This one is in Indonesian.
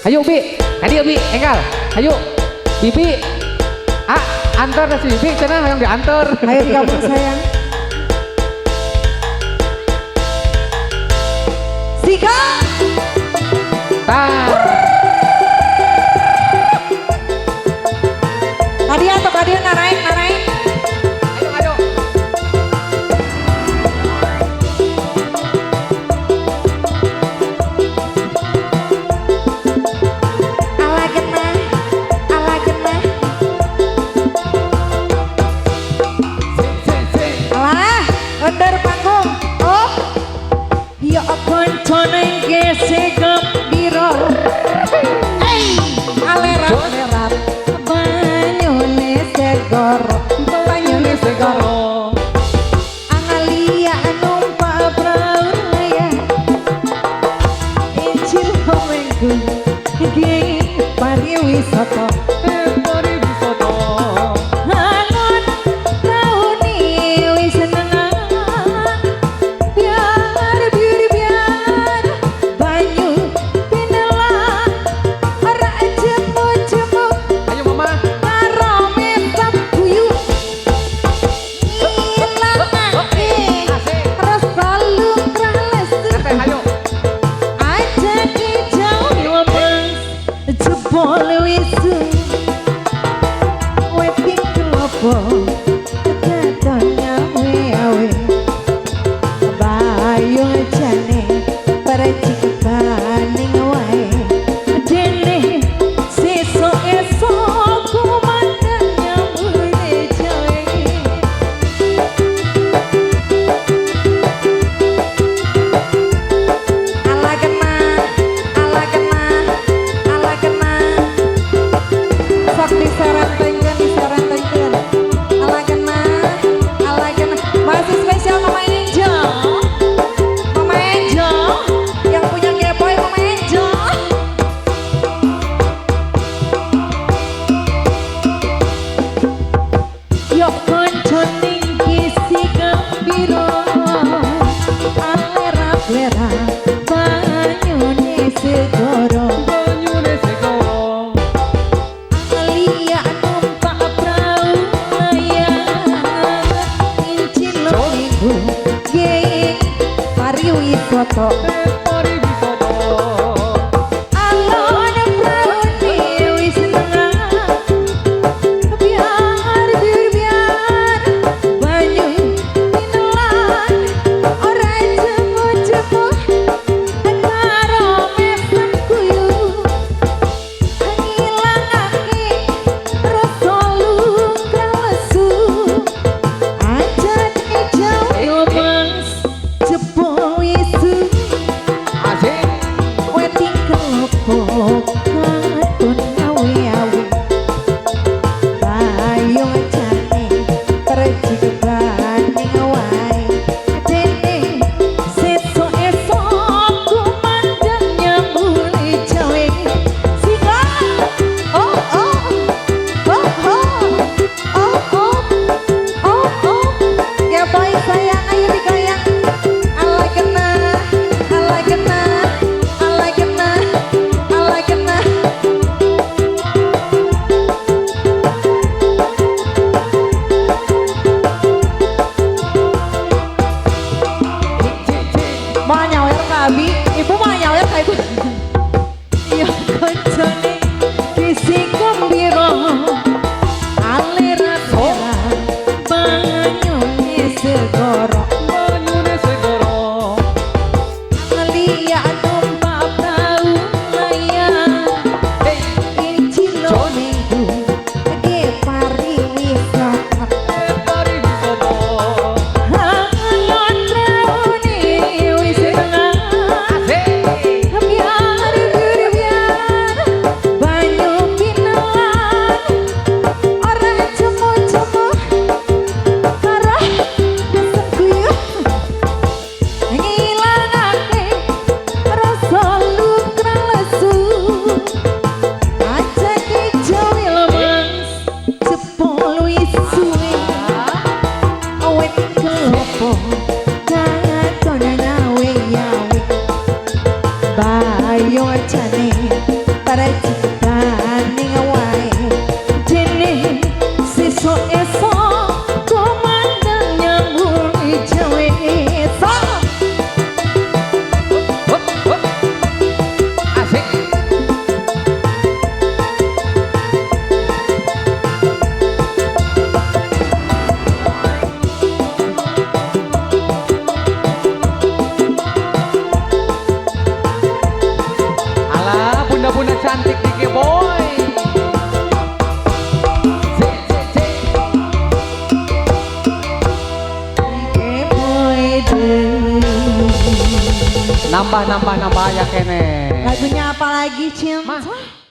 Ayo Bi, Bi, enggal. Ayo, Bibi. Antar si Bibi, cenah yang diantar. Ayo digabung sayang. Sika. Kadia atau kadia narain. Ayo. Ala genah. Alah, under panggung. Oh. Ya koncone gese gembira. Alerat. Banyune segoro. Analia numpak praya. Incil homengku. Iki pariwisata. Angon tauni wis seneng. Biar banyu pinelan. Ora jemu-jemu. Ayo Mama. Masih spesial Mama Angel. Mama Angel yang punya Gepoy, Mama Angel. Yuk konconing kisi gembira. Alera-lera banyune segoro. Alia numpak prau layang. Incil minggu geng pariwisata. Alon praune wis tengah. Biar banyu pinelan. Ora jemu-jemu karo mesem kuyu. Ngilangake rasa lungkrah lesu. Ajan ijo mas jebol wisu. ora cinta ning wae dene sesuk esok komandang nyambung jawe esok Asik. Alah, bunda-bunda cantik Diki Boy. Cik, cik, cik. boy Nambah ya kene. lagunya apa lagi cinta Mah.